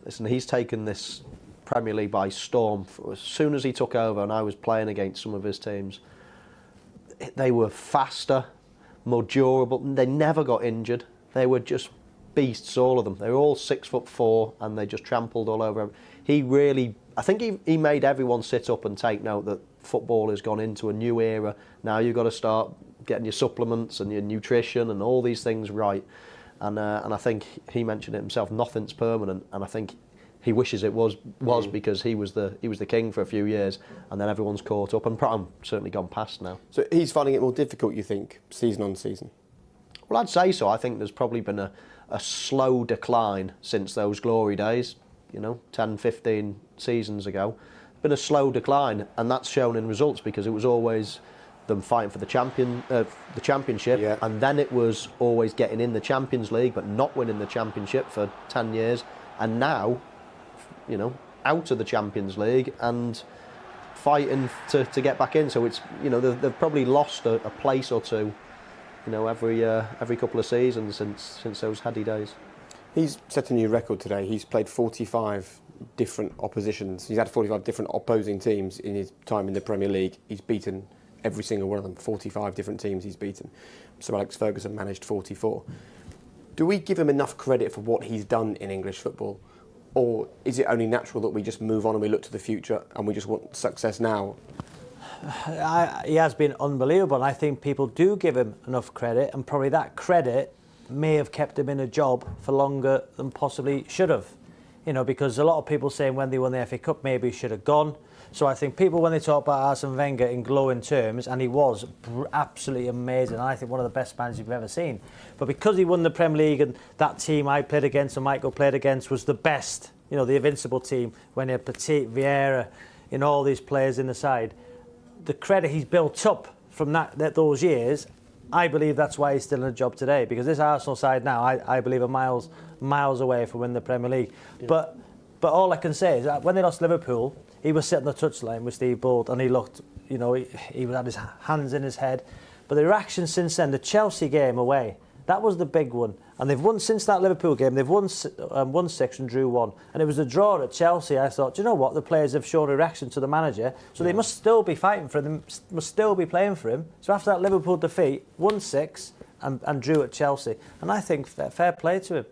Listen, he's taken this Premier League by storm. As soon as he took over and I was playing against some of his teams, they were faster, more durable. They never got injured. They were just beasts, all of them. They were all 6'4", and they just trampled all over him. He really, I think he made everyone sit up and take note that football has gone into a new era. Now you've got to start getting your supplements and your nutrition and all these things right. And I think he mentioned it himself. Nothing's permanent, and I think he wishes it was because he was the king for a few years, and then everyone's caught up, and certainly gone past now. So he's finding it more difficult, you think, season on season? Well, I'd say so. I think there's probably been a slow decline since those glory days, 10, 15 seasons ago. Been a slow decline, and that's shown in results because it was always them fighting for the championship, yeah. And then it was always getting in the Champions League but not winning the championship for 10 years, and now, out of the Champions League and fighting to get back in. So it's, they've probably lost a place or two, every couple of seasons since those heady days. He's set a new record today. He's played 45 different oppositions. He's had 45 different opposing teams in his time in the Premier League. He's beaten every single one of them. 45 different teams he's beaten. Sir Alex Ferguson managed 44. Do we give him enough credit for what he's done in English football? Or is it only natural that we just move on and we look to the future and we just want success now? He has been unbelievable, and I think people do give him enough credit, and probably that credit may have kept him in a job for longer than possibly should have. Because a lot of people saying when they won the FA Cup maybe he should have gone. So I think people, when they talk about Arsene Wenger in glowing terms, and he was absolutely amazing, and I think one of the best managers you've ever seen. But because he won the Premier League, and that team I played against and Michael played against was the best, the invincible team, when he had Petit, Vieira, all these players in the side, the credit he's built up from those years, I believe that's why he's still in a job today. Because this Arsenal side now, I believe, are miles away from winning the Premier League. Yeah. But all I can say is that when they lost Liverpool, he was sitting on the touchline with Steve Bolt, and he looked, he had his hands in his head. But the reaction since then, the Chelsea game away, that was the big one. And they've won since that Liverpool game. They've won 6 and drew 1. And it was a draw at Chelsea. I thought, do you know what? The players have shown a reaction to the manager, so they must still be fighting for him, must still be playing for him. So after that Liverpool defeat, won 6 and drew at Chelsea. And I think fair play to him.